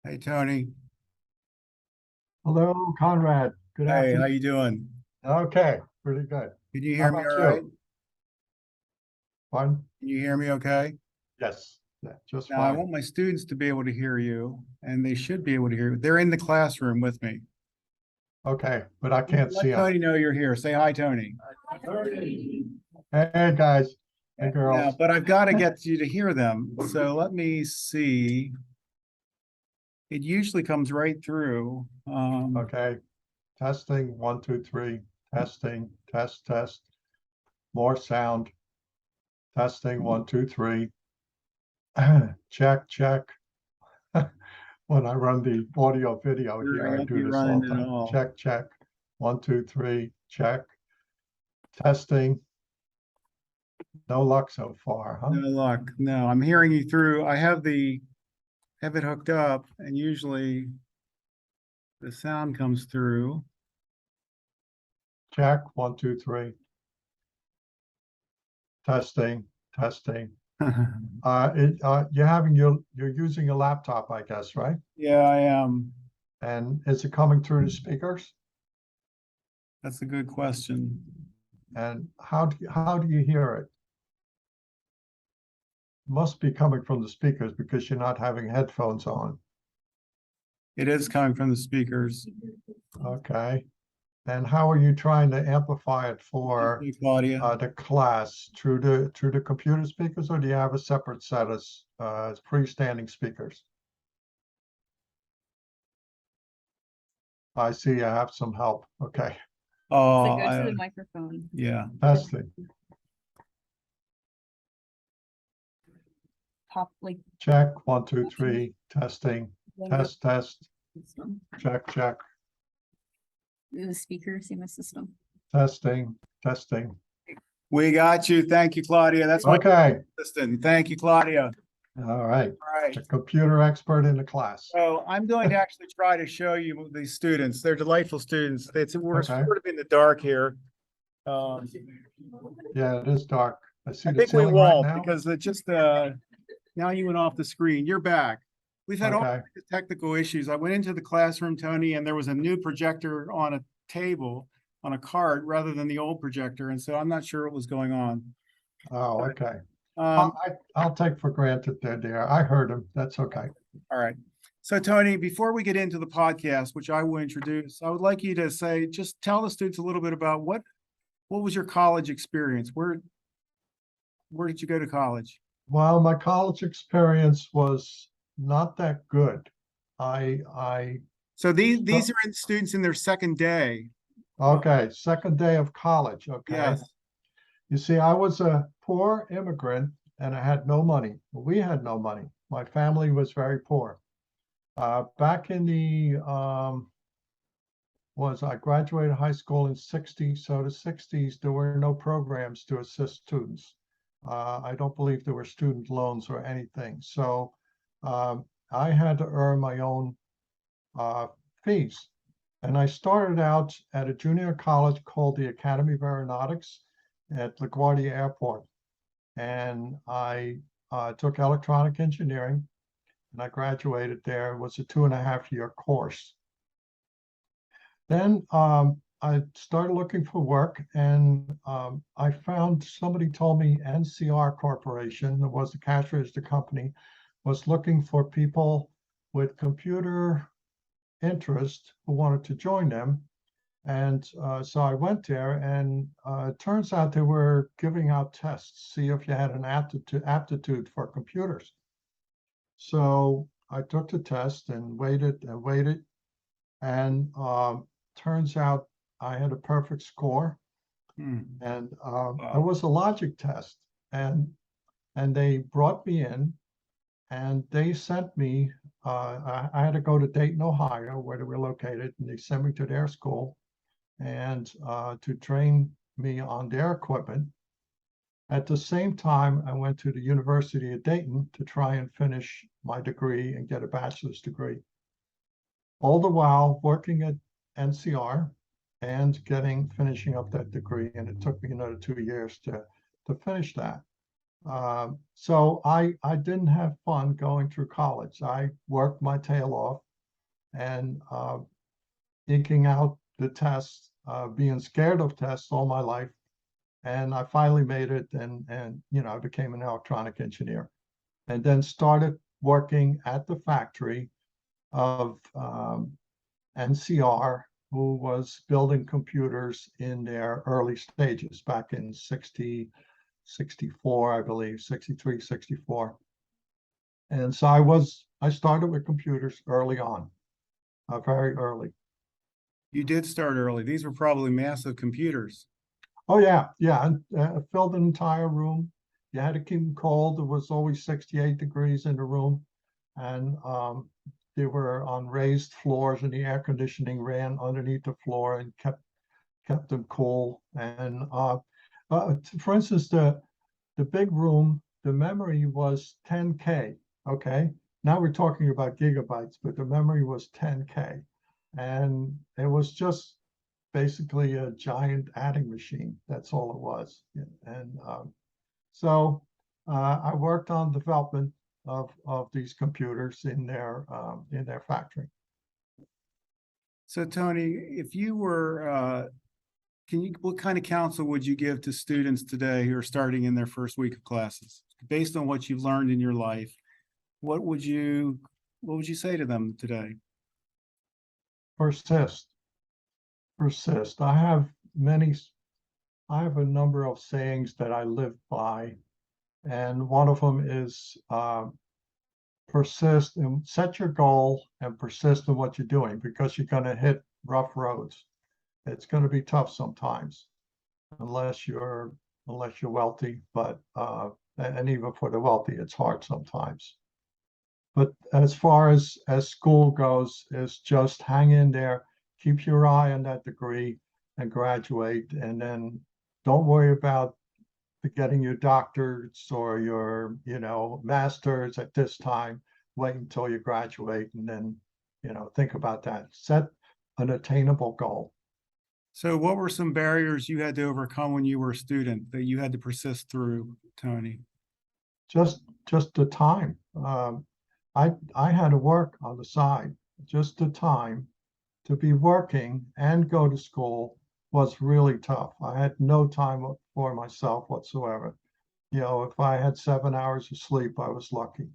Hey, Tony. Hello, Conrad. Good Hey, how afternoon. you doing? Okay, pretty good. Can you How hear me all about right? you? Fine? Can you hear me okay? Yes, yeah, just Now, I fine. want my students to be able to hear you, and they should be able to hear you. They're in the classroom with me. Okay, but I can't see Let them. Tony know you're here. Say hi, Tony. Hey, guys. Hey, Now, girls. but I've got to get you to hear them. So let me see. It usually comes right through. Okay, testing, one, two, three. Testing, test, test. More sound. Testing, one, two, three. Check, check. When I run the audio video Sure, here, I I hope do you're this all running the it time. all. Check, check. One, two, three. Check. Testing. No luck so far, huh? No luck. No, I'm hearing you through. I have it hooked up, and usually the sound comes through. Check, one, two, three. Testing, testing. You're using a laptop, I guess, right? Yeah, I am. And is it coming through the speakers? That's a good question. And how do you hear it? Must be coming from the speakers because you're not having headphones on. It is coming from the speakers. Okay. And how are you trying to amplify it for Hey, Claudia. the class through the computer speakers, or do you have a separate set of freestanding speakers? I see I have some help. Okay. Oh, So go to the microphone. yeah. Testing. Pop like Check, one, two, three, testing, test, test, this one. check, check, The speaker, same system. testing, testing. We got you. Thank you, Claudia. That's my Okay, assistant. Thank you, Claudia. all right. All right. The computer expert in the class. So I'm going to actually try to show you these students. They're delightful students. We're Okay. sort of in the dark here. Um, Yeah, it is dark. I see I the think we ceiling right won't now. because it just now you went off the screen. You're back. We've had all Okay, kinds of technical issues. I went into the classroom, Tony, and there was a new projector on a table on a cart rather than the old projector, and so I'm not sure what was going on. oh, okay. Um, I'll take for granted they're there. I heard him. That's okay. all right. So Tony, before we get into the podcast, which I will introduce, I would like you to say, just tell the students a little bit about what was your college experience? Where did you go to college? Well, my college experience was not that good. I So these are students in their second day. Okay, second day of college. Okay. Yes. You see, I was a poor immigrant and I had no money. We had no money. My family was very poor. Back in the I graduated high school in '60, so the '60s there were no programs to assist students. I don't believe there were student loans or anything. So I had to earn my own uh, fees. And I started out at a junior college called the Academy of Aeronautics at LaGuardia Airport. And I took electronic engineering and I graduated there. It was a 2.5 year course. Then I started looking for work and I found somebody told me NCR Corporation, that was the cash register company, was looking for people with computer interest who wanted to join them. And so I went there, and it turns out they were giving out tests, see if you had an aptitude for computers. So I took the test and waited, and turns out I had a perfect score. Hmm. And it Wow. was a logic test, and they brought me in, and they sent me. I had to go to Dayton, Ohio, where they were located, and they sent me to their school and to train me on their equipment. At the same time, I went to the University of Dayton to try and finish my degree and get a bachelor's degree. All the while working at NCR and finishing up that degree, and it took me another 2 years to finish that. So I didn't have fun going through college. I worked my tail off and inking out the tests, being scared of tests all my life. And I finally made it and I became an electronic engineer and then started working at the factory of NCR, who was building computers in their early stages back in 60, 64, I believe, 63, 64. And so I started with computers early on, very early. You did start early. These were probably massive computers. Oh yeah, yeah, and filled an entire room. You had to keep them cold. It was always 68 degrees in the room, and they were on raised floors, and the air conditioning ran underneath the floor and kept them cool. And for instance, the big room, the memory was 10K. Okay, now we're talking about gigabytes, but the memory was 10K, and it was just basically a giant adding machine. That's all it was. And so I worked on development of these computers in their factory. So Tony, if you were, what kind of counsel would you give to students today who are starting in their first week of classes? Based on what you've learned in your life, what would you say to them today? Persist, persist. I have a number of sayings that I live by, and one of them is persist and set your goal and persist in what you're doing because you're going to hit rough roads. It's going to be tough sometimes, unless you're wealthy, but and even for the wealthy, it's hard sometimes. But as far as school goes, is just hang in there, keep your eye on that degree and graduate, and then don't worry about getting your doctorates or your masters at this time. Wait until you graduate and then think about that. Set an attainable goal. So what were some barriers you had to overcome when you were a student that you had to persist through, Tony? Just the time. I had to work on the side. Just the time to be working and go to school was really tough. I had no time for myself whatsoever. If I had 7 hours of sleep, I was lucky.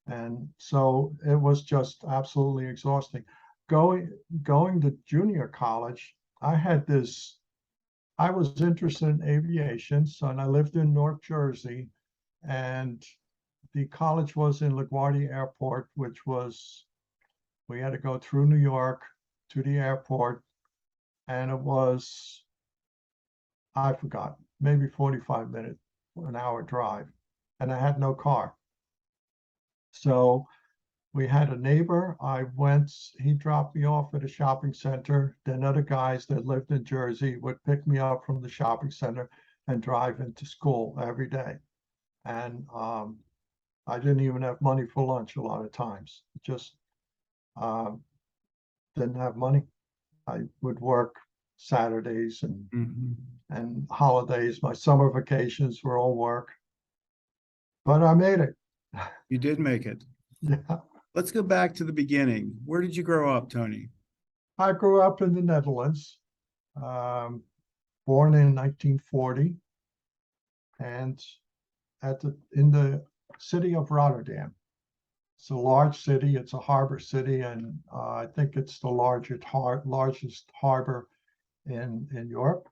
And so it was just absolutely exhausting. Going to junior college, I was interested in aviation, so and I lived in North Jersey, and the college was in LaGuardia Airport, which was, we had to go through New York to the airport, and it was, I forgot, maybe 45 minutes, an hour drive, and I had no car. So we had a neighbor. He dropped me off at a shopping center. Then other guys that lived in Jersey would pick me up from the shopping center and drive into school every day. And I didn't even have money for lunch a lot of times. Just didn't have money. I would work Saturdays and holidays. My summer vacations were all work, but I made it. You did make it. Yeah. Let's go back to the beginning. Where did you grow up, Tony? I grew up in the Netherlands, born in 1940, and in the city of Rotterdam. It's a large city. It's a harbor city, and I think it's the largest harbor in Europe.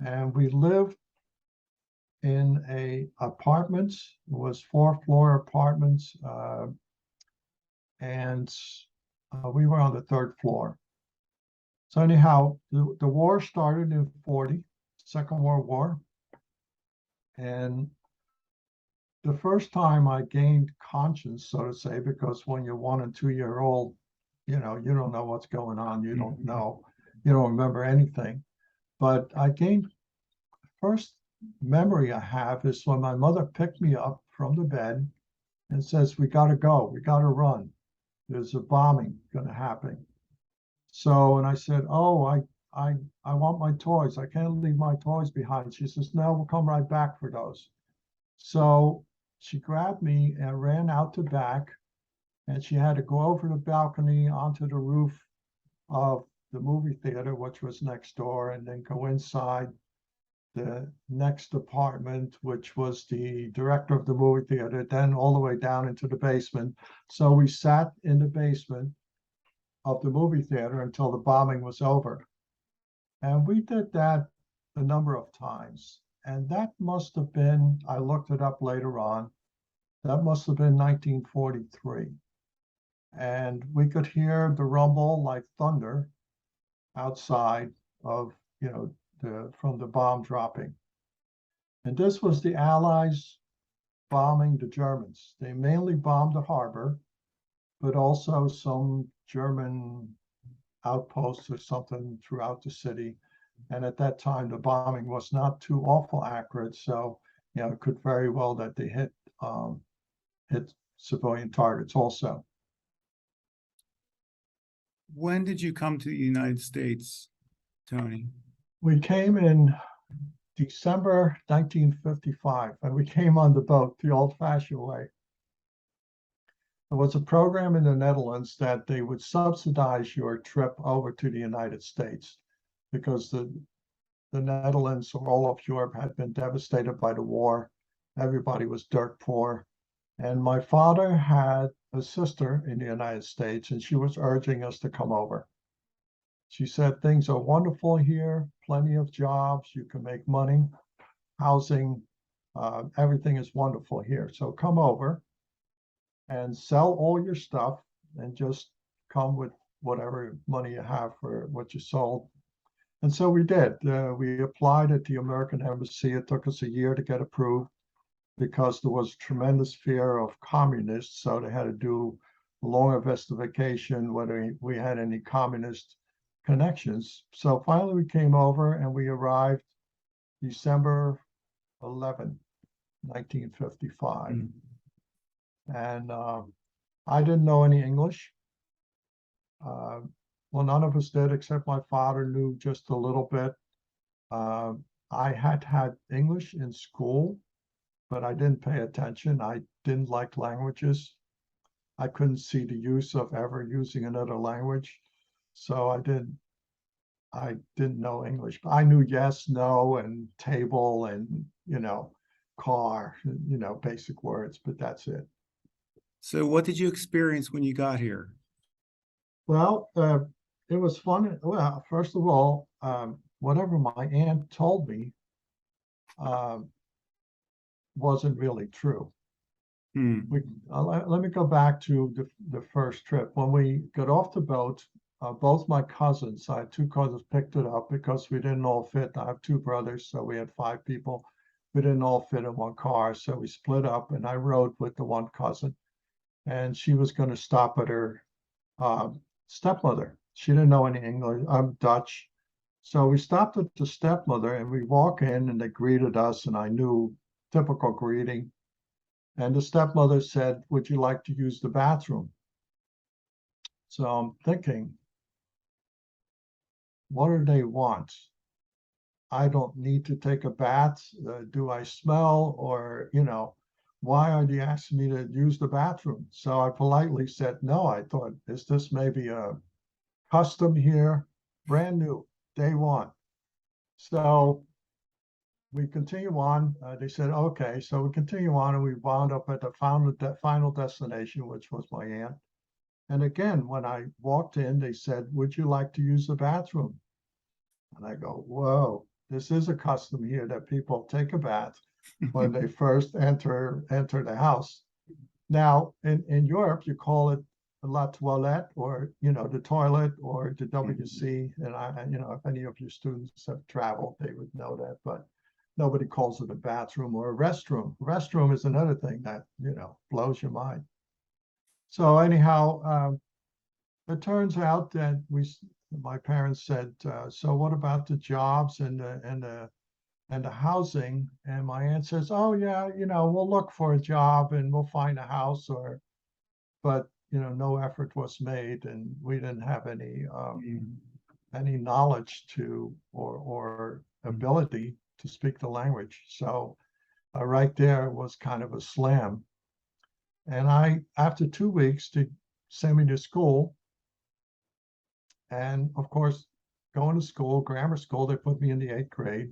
And we lived in apartments. It was 4-floor apartments, and we were on the 3rd floor. So anyhow, the war started in 40, Second World War. And the first time I gained conscience, so to say, because when you're 1 and 2-year old, you don't know what's going on. You don't know, you don't remember anything. But first memory I have is when my mother picked me up from the bed and says, "We got to go. We got to run. There's a bombing going to happen." So, and I said, "Oh, I want my toys. I can't leave my toys behind." She says, "No, we'll come right back for those." So she grabbed me and ran out the back, and she had to go over the balcony onto the roof of the movie theater, which was next door, and then go inside the next apartment, which was the director of the movie theater, then all the way down into the basement. So we sat in the basement of the movie theater until the bombing was over. And we did that a number of times. And that must have been, I looked it up later on, that must have been 1943. And we could hear the rumble like thunder outside of, from the bomb dropping. And this was the Allies bombing the Germans. They mainly bombed the harbor, but also some German outposts or something throughout the city. And at that time, the bombing was not too awful accurate. So, it could very well that they hit civilian targets also. When did you come to the United States, Tony? We came in December 1955, and we came on the boat the old-fashioned way. There was a program in the Netherlands that they would subsidize your trip over to the United States because the Netherlands or all of Europe had been devastated by the war. Everybody was dirt poor. And my father had a sister in the United States, and she was urging us to come over. She said, things are wonderful here, plenty of jobs, you can make money, housing, everything is wonderful here. So come over and sell all your stuff and just come with whatever money you have for what you sold. And so we did. We applied at the American Embassy. It took us a year to get approved because there was tremendous fear of communists. So they had to do a long investigation whether we had any communist connections. So finally we came over and we arrived December 11, 1955. Mm. And I didn't know any English. Well, none of us did, except my father knew just a little bit. I had English in school, but I didn't pay attention. I didn't like languages. I couldn't see the use of ever using another language. So I didn't know English. I knew yes, no, and table and, car, basic words, but that's it. So what did you experience when you got here? Well, it was fun. Well, first of all, whatever my aunt told me wasn't really true. Let me go back to the first trip. When we got off the boat, both my cousins, I had two cousins, picked it up because we didn't all fit. I have two brothers, so we had 5 people. We didn't all fit in one car, so we split up, and I rode with the one cousin, and she was going to stop at her stepmother. She didn't know any English. I'm Dutch. So we stopped at the stepmother and we walk in and they greeted us, and I knew typical greeting. And the stepmother said, would you like to use the bathroom? So I'm thinking, what do they want? I don't need to take a bath. Do I smell? Or, why are they asking me to use the bathroom? So I politely said, no. I thought, is this maybe a custom here? Brand new, day one. So we continue on. They said, okay. So we continue on, and we wound up at the final destination, which was my aunt. And again, when I walked in, they said, would you like to use the bathroom? And I go, whoa, this is a custom here that people take a bath when they first enter the house. Now, in Europe, you call it la toilette, or, the toilet, or the WC. And if any of your students have traveled, they would know that, but nobody calls it a bathroom or a restroom. Restroom is another thing that, blows your mind. So anyhow, it turns out that my parents said, so what about the jobs and the housing? And my aunt says, oh yeah, we'll look for a job and we'll find a house, but no effort was made, and we didn't have any knowledge to or ability to speak the language. So right there was kind of a slam. And after 2 weeks, they sent me to school. And of course, going to school, grammar school, they put me in the 8th grade.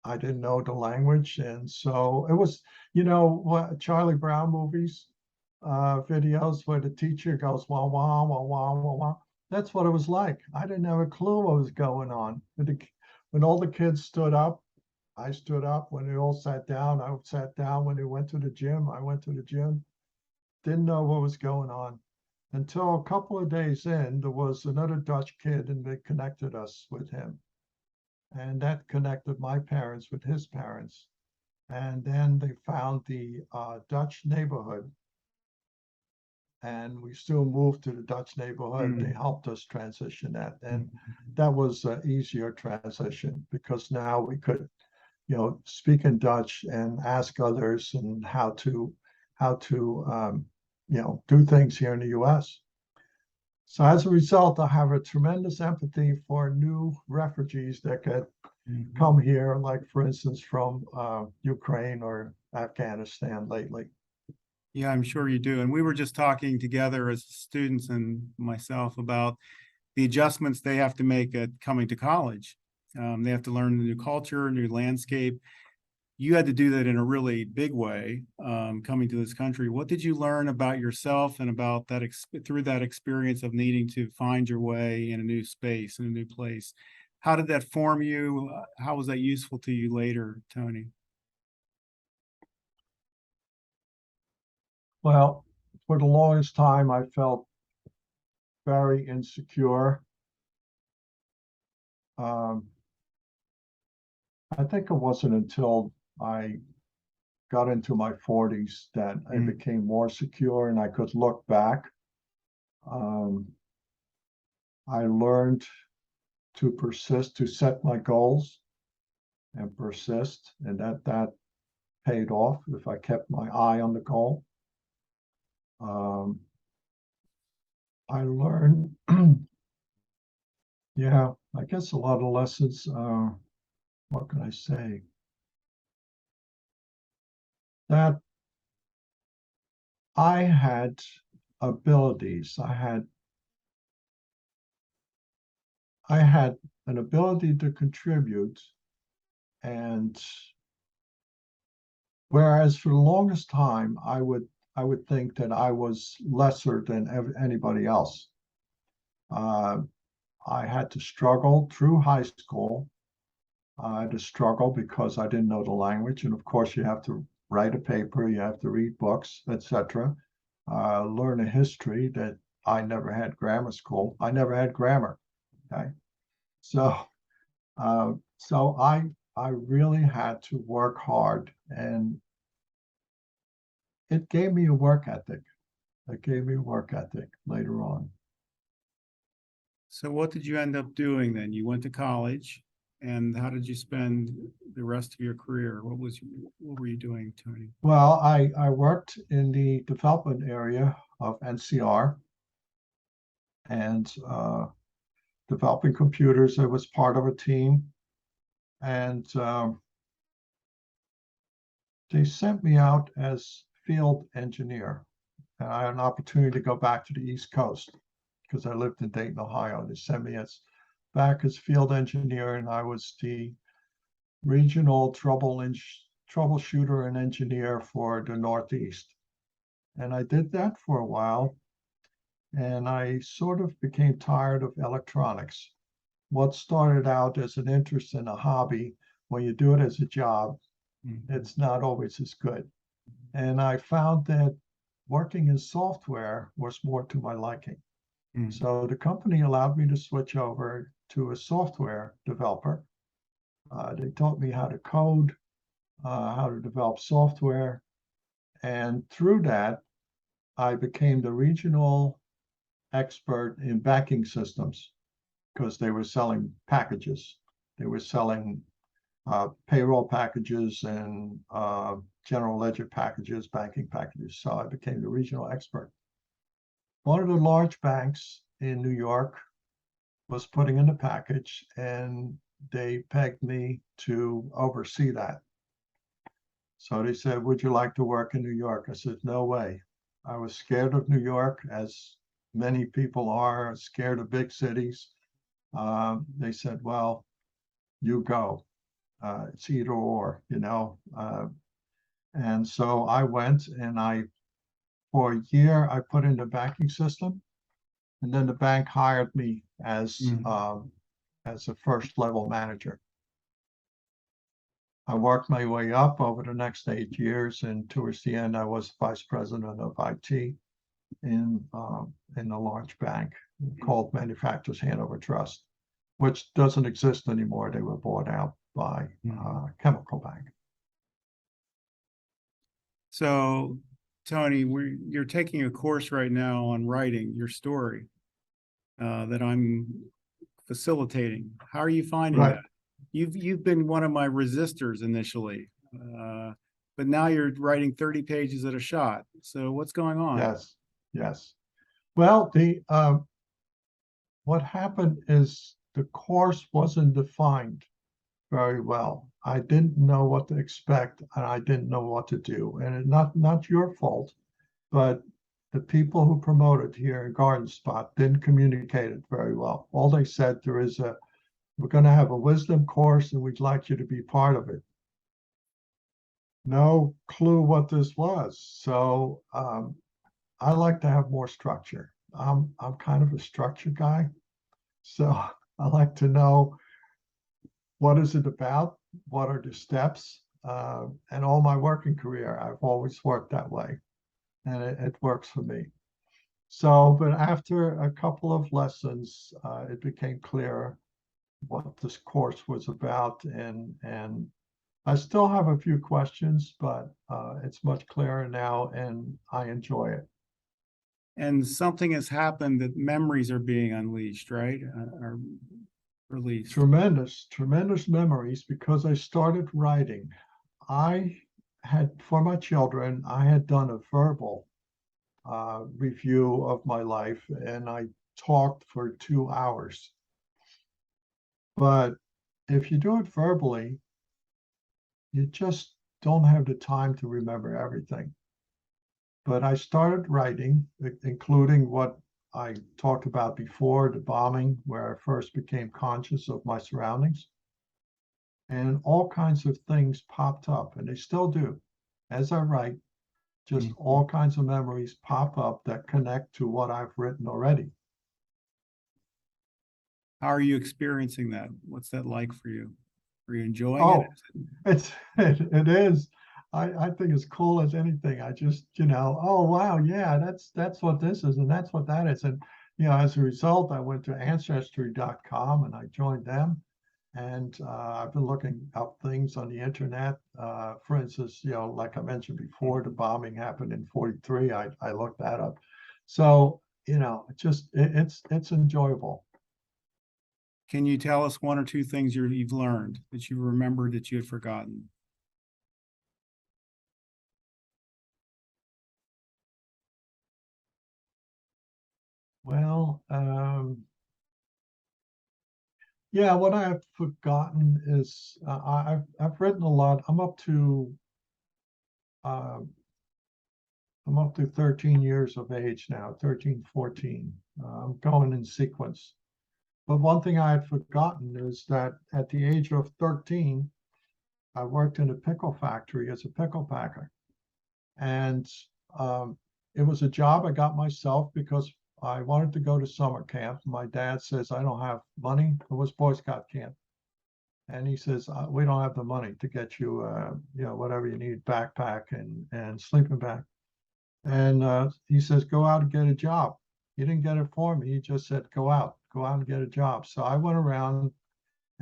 I didn't know the language. And so it was, what Charlie Brown movies, videos where the teacher goes, wah, wah, wah, wah, wah, wah. That's what it was like. I didn't have a clue what was going on. When all the kids stood up, I stood up. When they all sat down, I sat down. When they went to the gym, I went to the gym. Didn't know what was going on until a couple of days in, there was another Dutch kid and they connected us with him. And that connected my parents with his parents. And then they found the Dutch neighborhood. And we still moved to the Dutch neighborhood. They helped us transition that. And that was an easier transition because now we could, speak in Dutch and ask others and how to do things here in the US. So as a result, I have a tremendous empathy for new refugees that could come here, like for instance, from Ukraine or Afghanistan lately. Yeah, I'm sure you do. And we were just talking together as students and myself about the adjustments they have to make at coming to college. They have to learn the new culture, new landscape. You had to do that in a really big way, coming to this country. What did you learn about yourself and about that through that experience of needing to find your way in a new space, in a new place? How did that form you? How was that useful to you later, Tony? Well, for the longest time, I felt very insecure. Um, I think it wasn't until I got into my 40s that I became more secure and I could look back. I learned to persist, to set my goals and persist, and that paid off if I kept my eye on the goal. I learned, yeah, I guess a lot of lessons. What can I say? That I had abilities. I had an ability to contribute, and whereas for the longest time I would think that I was lesser than anybody else. Uh, I had to struggle through high school. I had to struggle because I didn't know the language, and of course you have to write a paper, you have to read books, etc. Learn a history that I never had grammar school. I never had grammar. Okay, so I really had to work hard, and it gave me a work ethic. It gave me a work ethic later on. So what did you end up doing then? You went to college, and how did you spend the rest of your career? What were you doing, Tony? Well, I worked in the development area of NCR and developing computers. I was part of a team, and they sent me out as field engineer. And I had an opportunity to go back to the East Coast because I lived in Dayton, Ohio. They sent me back as field engineer, and I was the regional troubleshooter and engineer for the Northeast. And I did that for a while, and I sort of became tired of electronics. What started out as an interest and a hobby, when you do it as a job, it's not always as good. And I found that working in software was more to my liking. So the company allowed me to switch over to a software developer. They taught me how to code, how to develop software. And through that, I became the regional expert in banking systems because they were selling packages. They were selling payroll packages and general ledger packages, banking packages. So I became the regional expert. One of the large banks in New York was putting in a package, and they pegged me to oversee that. So they said, would you like to work in New York? I said, no way. I was scared of New York, as many people are scared of big cities. They said, well, you go. It's either or, you know. And so I went, and for a year, I put in the banking system, and then the bank hired me as a first level manager. I worked my way up over the next 8 years, and towards the end, I was vice president of IT in a large bank called Manufacturers Hanover Trust, which doesn't exist anymore. They were bought out by Chemical Bank. So, Tony, you're taking a course right now on writing your story that I'm facilitating. How are you finding Right. that? You've been one of my resistors initially, but now you're writing 30 pages at a shot. So what's going on? Yes, yes. Well, what happened is the course wasn't defined very well. I didn't know what to expect, and I didn't know what to do. And not your fault, but the people who promoted here in Garden Spot didn't communicate it very well. All they said, we're going to have a wisdom course, and we'd like you to be part of it. No clue what this was. So I like to have more structure. I'm kind of a structure guy. So I like to know, what is it about? What are the steps? And all my working career, I've always worked that way, and it works for me. So, but after a couple of lessons, it became clear what this course was about, and I still have a few questions, but it's much clearer now, and I enjoy it. And something has happened that memories are being unleashed, right? Are released. Tremendous memories, because I started writing. For my children, I had done a verbal review of my life, and I talked for 2 hours. But if you do it verbally, you just don't have the time to remember everything. But I started writing, including what I talked about before, the bombing, where I first became conscious of my surroundings. And all kinds of things popped up, and they still do. As I write, just all kinds of memories pop up that connect to what I've written already. How are you experiencing that? What's that like for you? Are you enjoying it? It is. I think it's cool as anything. I just, oh wow, yeah, that's what this is, and that's what that is. And as a result, I went to ancestry.com and I joined them. And I've been looking up things on the internet. For instance, like I mentioned before, the bombing happened in 43. I looked that up. So, it's enjoyable. Can you tell us one or two things you've learned that you remembered that you had forgotten? Well, yeah, what I have forgotten is I've written a lot. I'm up to 13 years of age now, 13, 14. I'm going in sequence. But one thing I had forgotten is that at the age of 13, I worked in a pickle factory as a pickle packer. And it was a job I got myself because I wanted to go to summer camp. My dad says, I don't have money. It was Boy Scout camp. And he says, we don't have the money to get you, whatever you need, backpack and sleeping bag. And he says, go out and get a job. He didn't get it for me. He just said, go out and get a job. So I went around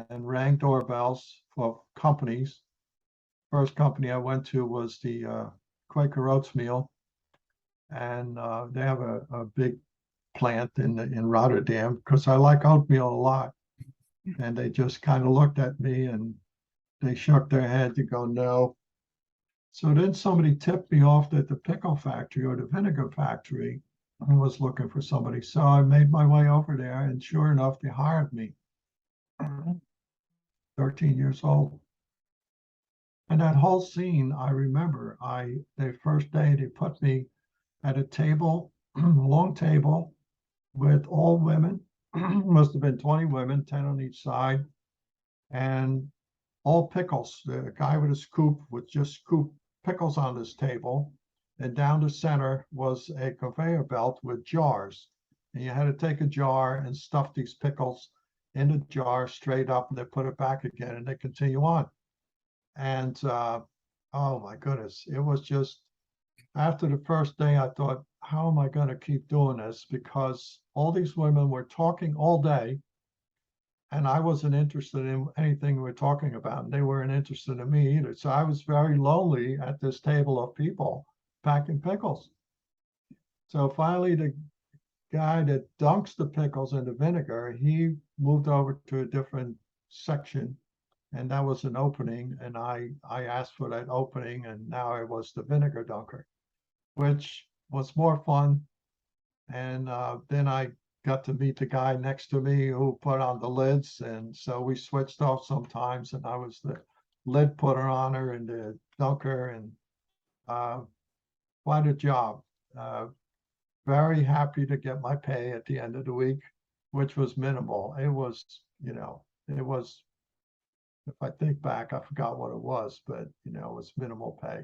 and rang doorbells for companies. First company I went to was the Quaker Oatmeal. And they have a big plant in Rotterdam, because I like oatmeal a lot. And they just kind of looked at me and they shook their head to go, no. So then somebody tipped me off that the pickle factory or the vinegar factory was looking for somebody. So I made my way over there, and sure enough, they hired me. 13 years old. And that whole scene, I remember, the first day they put me at a table, a long table with all women, must have been 20 women, 10 on each side, and all pickles. The guy with a scoop would just scoop pickles on this table. And down the center was a conveyor belt with jars. And you had to take a jar and stuff these pickles in the jar straight up, and they put it back again, and they continue on. And oh my goodness, it was just after the first day, I thought, how am I going to keep doing this? Because all these women were talking all day, and I wasn't interested in anything we're talking about, and they weren't interested in me either. So I was very lonely at this table of people packing pickles. So finally, the guy that dunks the pickles in the vinegar, he moved over to a different section, and that was an opening. And I asked for that opening, and now I was the vinegar dunker, which was more fun. And then I got to meet the guy next to me who put on the lids. And so we switched off sometimes, and I was the lid putter on her and the dunker, and uh, quite a job. Uh, very happy to get my pay at the end of the week, which was minimal. It was, it was, if I think back, I forgot what it was, but, it was minimal pay.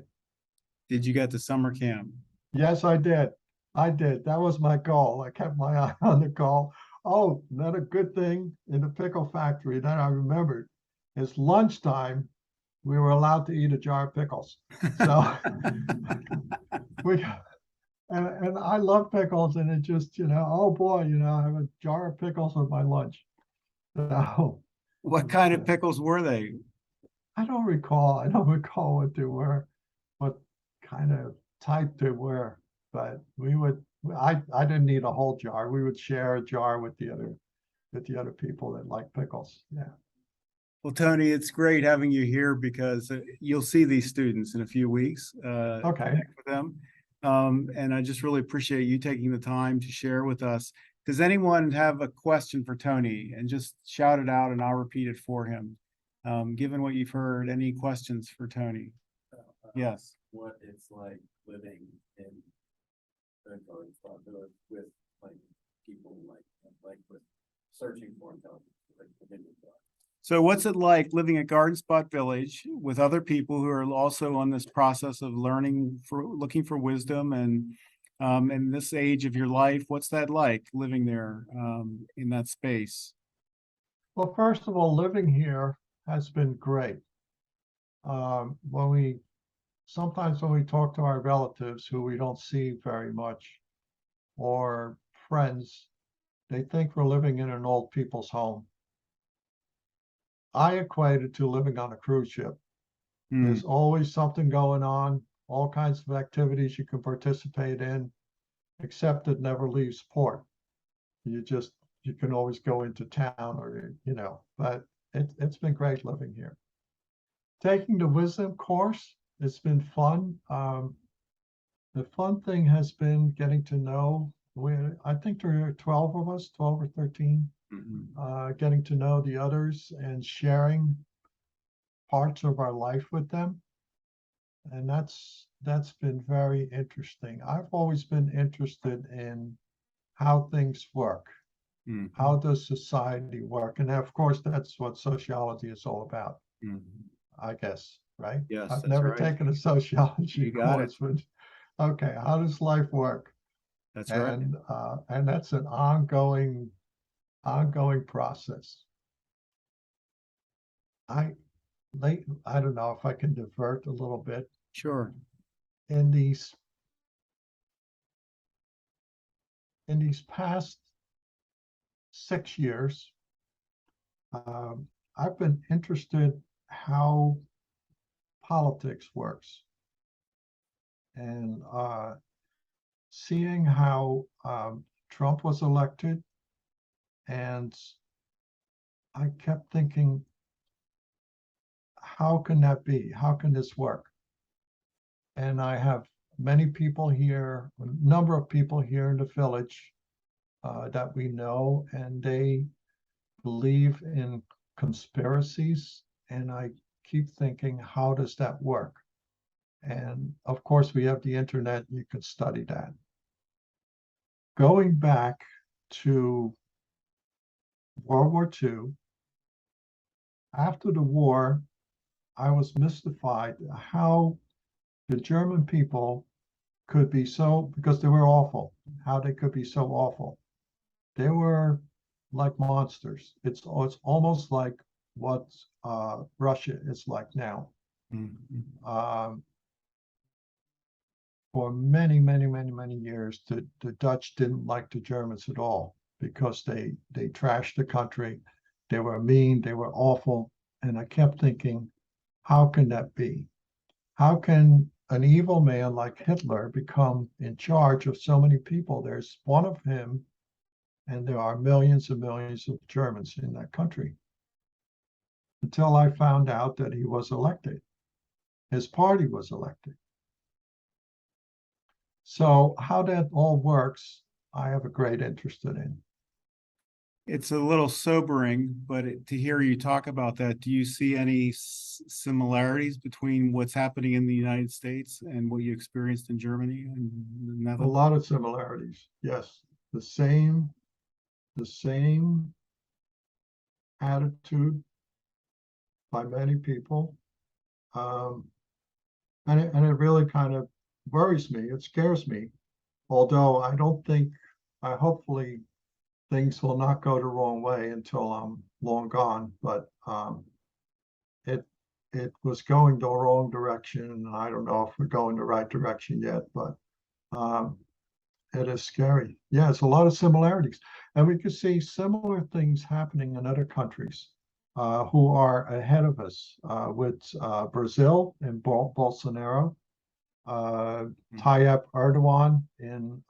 Did you get to summer camp? Yes, I did. I did. That was my goal. I kept my eye on the goal. Oh, another good thing in the pickle factory that I remembered is lunchtime, we were allowed to eat a jar of pickles. So we and I love pickles, and it just, oh boy, I have a jar of pickles with my lunch. So What kind of pickles were they? I don't recall. I don't recall what they were, what kind of type they were, but I didn't need a whole jar. We would share a jar with the other people that like pickles. Yeah. Well, Tony, it's great having you here because you'll see these students in a few weeks. Okay. Connect with them. And I just really appreciate you taking the time to share with us. Does anyone have a question for Tony? And just shout it out and I'll repeat it for him. Given what you've heard, any questions for Tony? Yes. What it's like living in the garden spot village with like people like with searching for intelligence, like within the God. So what's it like living at Garden Spot Village with other people who are also on this process of looking for wisdom and in this age of your life, what's that like living there in that space? Well, first of all, living here has been great. Sometimes when we talk to our relatives who we don't see very much, or friends, they think we're living in an old people's home. I equate it to living on a cruise ship. There's always something going on, all kinds of activities you can participate in, except it never leaves port. You can always go into town or, but it's been great living here. Taking the wisdom course, it's been fun. The fun thing has been getting to know, I think there are 12 of us, 12 or 13, getting to know the others and sharing parts of our life with them. And that's been very interesting. I've always been interested in how things work. How does society work? And of course, that's what sociology is all about, I guess, right? Yes, I've that's never right. taken a sociology You got course, but okay, how does life work? That's right. And that's an ongoing process. I don't know if I can divert a little bit. Sure. In these past 6 years, I've been interested how politics works, and seeing how Trump was elected, and I kept thinking, how can that be? How can this work? And I have many people here, a number of people here in the village that we know, and they believe in conspiracies. And I keep thinking, how does that work? And of course, we have the internet, you can study that. Going back to World War II, after the war, I was mystified how the German people could be so, because they were awful, how they could be so awful. They were like monsters. It's almost like what Russia is like now. Mhm. For many, many, many, many years, the Dutch didn't like the Germans at all because they trashed the country. They were mean, they were awful. And I kept thinking, how can that be? How can an evil man like Hitler become in charge of so many people? There's one of him, and there are millions and millions of Germans in that country. Until I found out that he was elected. His party was elected. So how that all works, I have a great interest in. It's a little sobering, but to hear you talk about that, do you see any similarities between what's happening in the United States and what you experienced in Germany and the A Netherlands? lot of similarities, yes. The same attitude by many people. And it really kind of worries me. It scares me. Although I hopefully things will not go the wrong way until I'm long gone. But it it was going the wrong direction, and I don't know if we're going the right direction yet. But um, it is scary. Yeah, it's a lot of similarities, and we could see similar things happening in other countries who are ahead of us with Brazil and Bolsonaro. Tayyip Erdogan in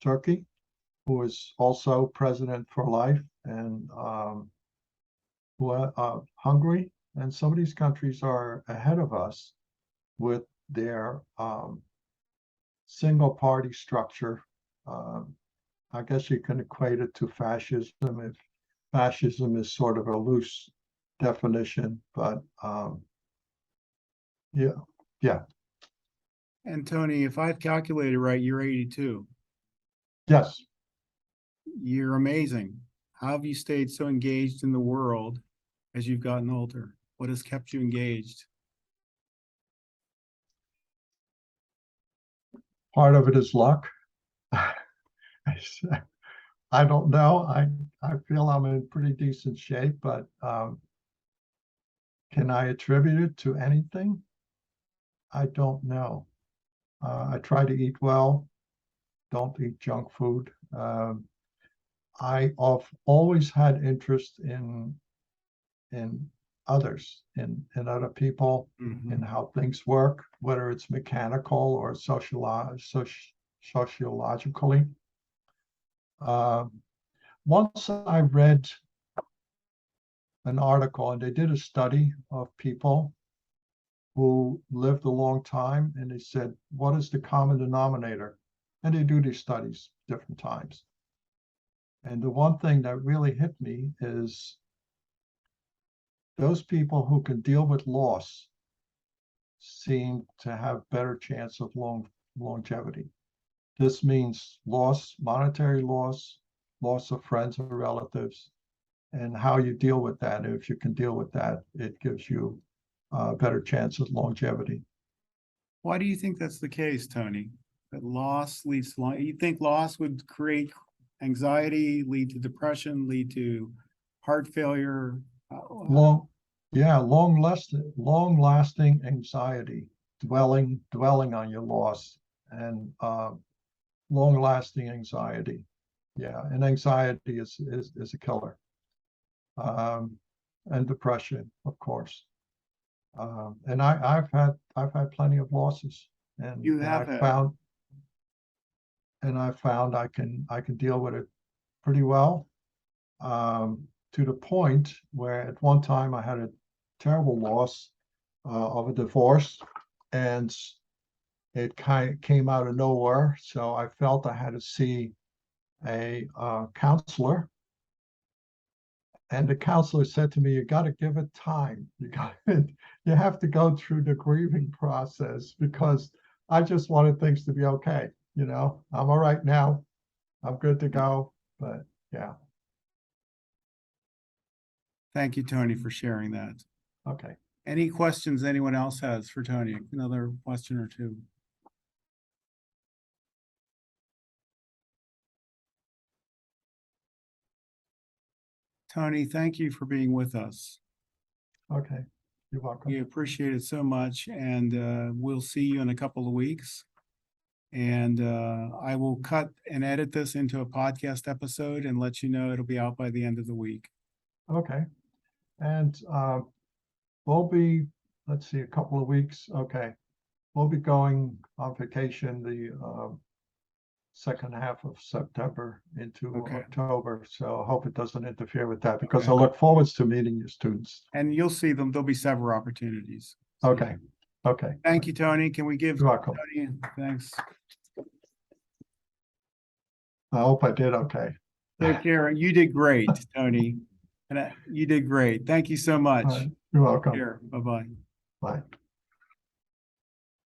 Turkey, who is also president for life, and Hungary. And some of these countries are ahead of us with their single party structure. Um, I guess you can equate it to fascism if fascism is sort of a loose definition, but yeah, yeah, And Tony, if I've calculated right, you're 82. yes. You're amazing. How have you stayed so engaged in the world as you've gotten older? What has kept you engaged? Part of it is luck. I don't know. I feel I'm in pretty decent shape, but can I attribute it to anything? I don't know. I try to eat well, don't eat junk food. I've always had interest in others, in other people, in Mhm. how things work, whether it's mechanical or sociologically. Once I read an article, and they did a study of people who lived a long time, and they said, what is the common denominator? And they do these studies different times. And the one thing that really hit me is those people who can deal with loss seem to have better chance of longevity. This means loss, monetary loss, loss of friends or relatives, and how you deal with that. If you can deal with that, it gives you a better chance of longevity. Why do you think that's the case, Tony? That loss leads to you think loss would create anxiety, lead to depression, lead to heart failure? Long, yeah, long lasting anxiety, dwelling on your loss, and long lasting anxiety. Yeah, and anxiety is a killer. Um, and depression, of course. And I've had plenty of losses, and You and have had. I found I can deal with it pretty well. To the point where at one time I had a terrible loss of a divorce, and it kind of came out of nowhere. So I felt I had to see a counselor, And the counselor said to me, you got to give it time. You have to go through the grieving process because I just wanted things to be okay. You know, I'm all right now. I'm good to go. But yeah, Thank you, Tony, for sharing that. okay. Any questions anyone else has for Tony? Another question or two? Tony, thank you for being with us. Okay. You're welcome. We appreciate it so much, and we'll see you in a couple of weeks. And I will cut and edit this into a podcast episode and let you know it'll be out by the end of the week. Okay. And we'll be, let's see, a couple of weeks. Okay. We'll be going on vacation the second half of September into Okay. October. So I hope it doesn't interfere with that because Okay. I look forward to meeting your students. And you'll see them. There'll be several opportunities. So, Okay. Okay. Thank you, Tony. Can we give You're welcome. Tony, thanks. I hope I did okay. Take care. You did great, Tony. And you did great. Thank you so much. You're welcome. Here, bye-bye. Bye.